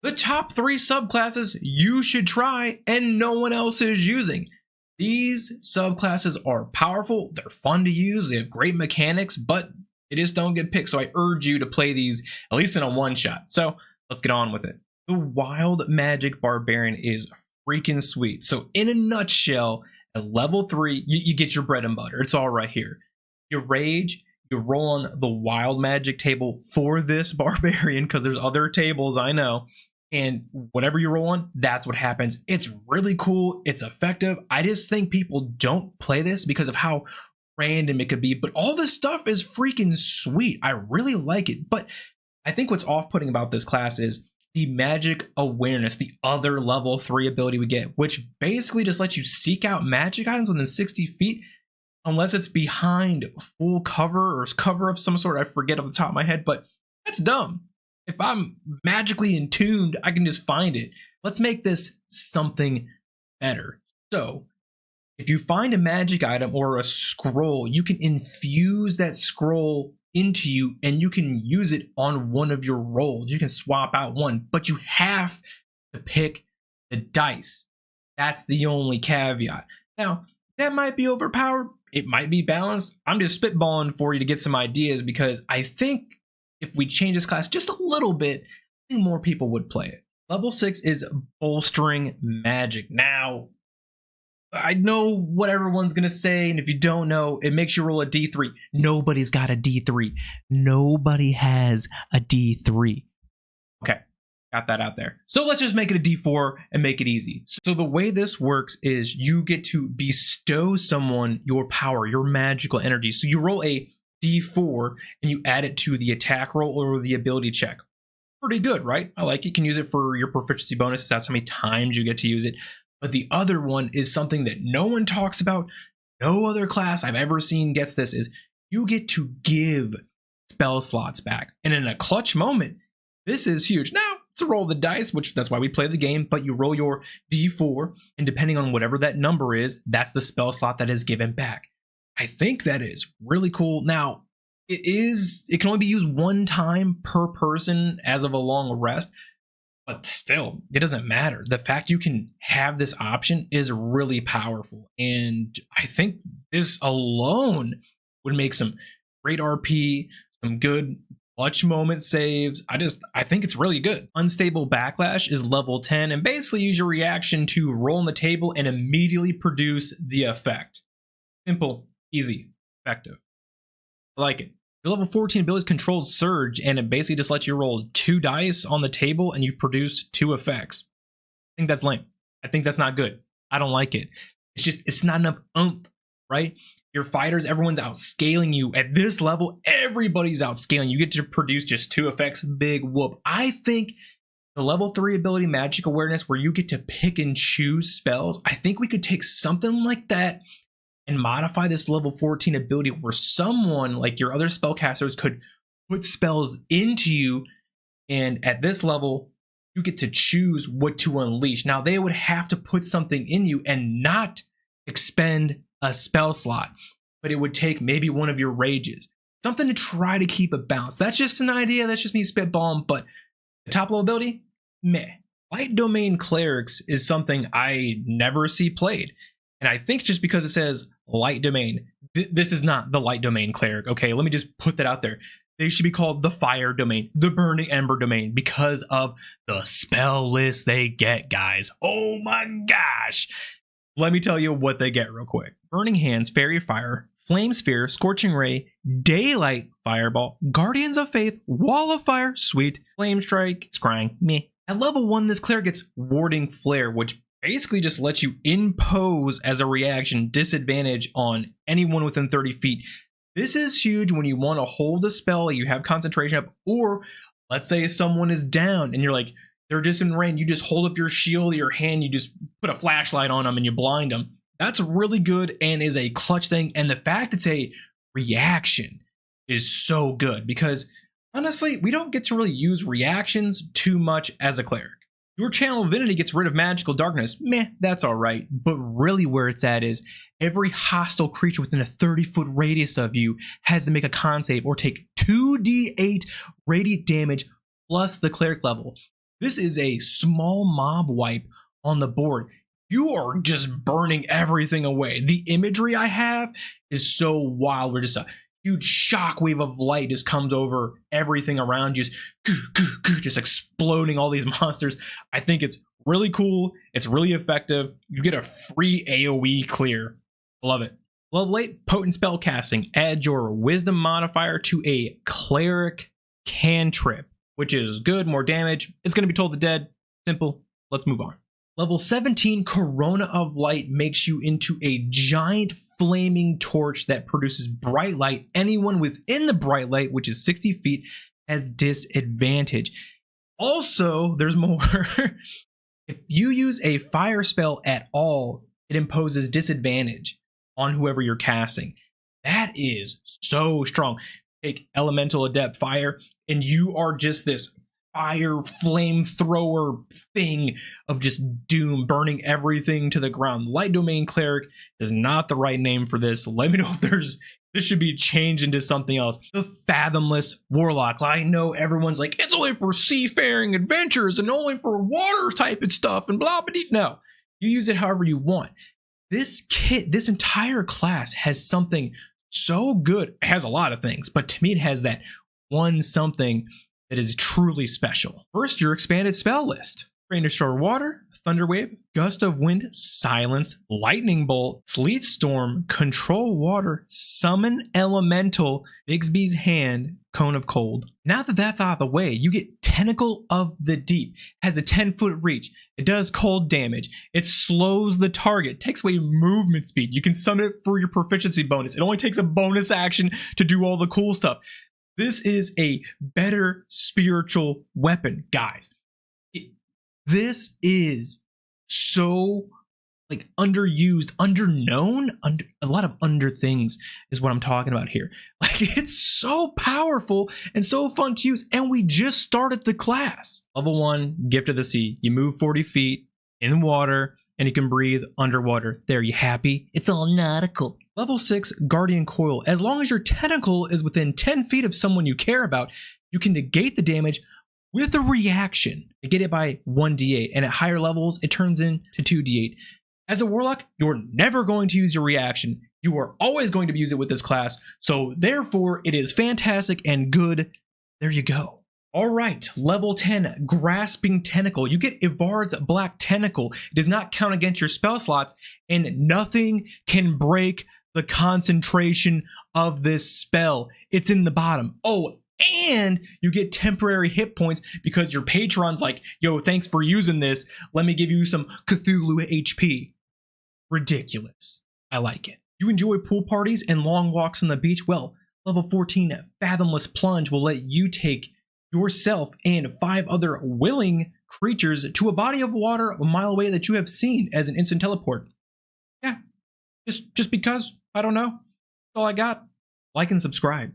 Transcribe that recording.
the top 3 subclasses you should try and no one else is using. These subclasses are powerful, they're fun to use, they have great mechanics, but they just don't get picked. So I urge you to play these at least in a one shot. So let's get on with it. The Wild Magic Barbarian is freaking sweet. So in a nutshell, at level 3, you get your bread and butter. It's all right here. You rage, you roll on the Wild Magic table for this barbarian, because there's other tables, I know. And whatever you roll on, that's what happens. It's really cool. It's effective. I just think people don't play this because of how random it could be. But all this stuff is freaking sweet. I really like it. But I think what's off-putting about this class is the magic awareness, the other level 3 ability we get, which basically just lets you seek out magic items within 60 feet, unless it's behind full cover or cover of some sort. I forget off the top of my head, but that's dumb. If I'm magically attuned, I can just find it. Let's make this something better. So, if you find a magic item or a scroll, you can infuse that scroll into you and you can use it on one of your rolls. You can swap out one, but you have to pick the dice. That's the only caveat. Now, that might be overpowered. It might be balanced. I'm just spitballing for you to get some ideas, because I think if we change this class just a little bit, I think more people would play it. Level 6 is bolstering magic. Now, I know what everyone's going to say, and if you don't know, it makes you roll a D3. Nobody's got a D3. Nobody has a D3. Okay, got that out there. So let's just make it a D4 and make it easy. So the way this works is you get to bestow someone your power, your magical energy. So you roll a D4 and you add it to the attack roll or the ability check. Pretty good, right? I like it. You can use it for your proficiency bonuses. That's how many times you get to use it. But the other one is something that no one talks about. No other class I've ever seen gets this, is you get to give spell slots back. And in a clutch moment, this is huge. Now, it's a roll of the dice, which that's why we play the game, but you roll your D4, and depending on whatever that number is, that's the spell slot that is given back. I think that is really cool. Now, it can only be used one time per person as of a long rest, but still, it doesn't matter. The fact you can have this option is really powerful, and I think this alone would make some great RP, some good clutch moment saves. I think it's really good. Unstable Backlash is level 10, and basically use your reaction to roll on the table and immediately produce the effect. Simple, easy, effective. I like it. Your level 14 ability is Controlled Surge, and it basically just lets you roll 2 dice on the table and you produce 2 effects. I think that's lame. I think that's not good. I don't like it. It's not enough oomph, right? Your fighters, everyone's outscaling you. At this level, everybody's outscaling. You get to produce just 2 effects. Big whoop. I think the level 3 ability, Magic Awareness, where you get to pick and choose spells, I think we could take something like that and modify this level 14 ability where someone like your other spellcasters could put spells into you, and at this level you get to choose what to unleash. Now, they would have to put something in you and not expend a spell slot, but it would take maybe one of your rages, something to try to keep it balanced. That's just an idea, that's just me spitballing. But the top level ability, meh. Light Domain Clerics is something I never see played. And I think just because it says Light Domain, this is not the Light Domain Cleric, okay? Let me just put that out there. They should be called the Fire Domain, the Burning Ember Domain, because of the spell list they get, guys. Oh my gosh! Let me tell you what they get real quick. Burning Hands, Fairy Fire, Flame Sphere, Scorching Ray, Daylight Fireball, Guardians of Faith, Wall of Fire, sweet, Flame Strike, Scrying, meh. At level 1, this cleric gets Warding Flare, which basically just lets you impose as a reaction disadvantage on anyone within 30 feet. This is huge when you want to hold a spell, you have concentration up, or let's say someone is down and you're like, they're just in range, you just hold up your shield, your hand, you just put a flashlight on them and you blind them. That's really good and is a clutch thing. And the fact it's a reaction is so good, because honestly, we don't get to really use reactions too much as a cleric. Your Channel of Divinity gets rid of magical darkness. Meh, that's alright. But really where it's at is every hostile creature within a 30-foot radius of you has to make a con save or take 2d8 radiant damage plus the cleric level. This is a small mob wipe on the board. You are just burning everything away. The imagery I have is so wild. We're just a huge shockwave of light just comes over everything around you, just exploding all these monsters. I think it's really cool. It's really effective. You get a free AoE clear. Love it. Level 8, potent spell casting. Add your wisdom modifier to a cleric cantrip, which is good, more damage. It's going to be Toll the Dead. Simple. Let's move on. Level 17, Corona of Light makes you into a giant flaming torch that produces bright light. Anyone within the bright light, which is 60 feet, has disadvantage. Also, there's more. If you use a fire spell at all, it imposes disadvantage on whoever you're casting. That is so strong. Take Elemental Adept Fire, and you are just this fire flamethrower thing of just doom, burning everything to the ground. Light Domain Cleric is not the right name for this. Let me know if this should be changed into something else. The Fathomless Warlock. I know everyone's like, it's only for seafaring adventures and only for water type and stuff and blah, blah, blah. No, you use it however you want. This kit, this entire class has something so good. It has a lot of things, but to me, it has that one something that is truly special. First, your expanded spell list. Rain Destroy Water, Thunder Wave, Gust of Wind, Silence, Lightning Bolt, Sleet Storm, Control Water, Summon Elemental, Bigsby's Hand, Cone of Cold. Now that that's out of the way, you get Tentacle of the Deep. Has a 10-foot reach. It does cold damage. It slows the target. Takes away movement speed. You can summon it for your proficiency bonus. It only takes a bonus action to do all the cool stuff. This is a better spiritual weapon, guys. This is so like underused, underknown, a lot of under things is what I'm talking about here. Like, it's so powerful and so fun to use, and we just started the class. Level 1, Gift of the Sea. You move 40 feet in water, and you can breathe underwater. There, you happy? It's all nautical. Level 6, Guardian Coil. As long as your tentacle is within 10 feet of someone you care about, you can negate the damage with a reaction. Negate it by 1d8, and at higher levels, it turns into 2d8. As a warlock, you're never going to use your reaction. You are always going to use it with this class, so therefore, it is fantastic and good. There you go. All right, level 10, Grasping Tentacle. You get Ivard's Black Tentacle. It does not count against your spell slots, and nothing can break the concentration of this spell. It's in the bottom. Oh, and you get temporary hit points because your patron's like, yo, thanks for using this. Let me give you some Cthulhu HP. Ridiculous. I like it. You enjoy pool parties and long walks on the beach? Well, level 14, Fathomless Plunge will let you take yourself and 5 other willing creatures to a body of water a mile away that you have seen as an instant teleport. Yeah, just because, I don't know. That's all I got. Like and subscribe.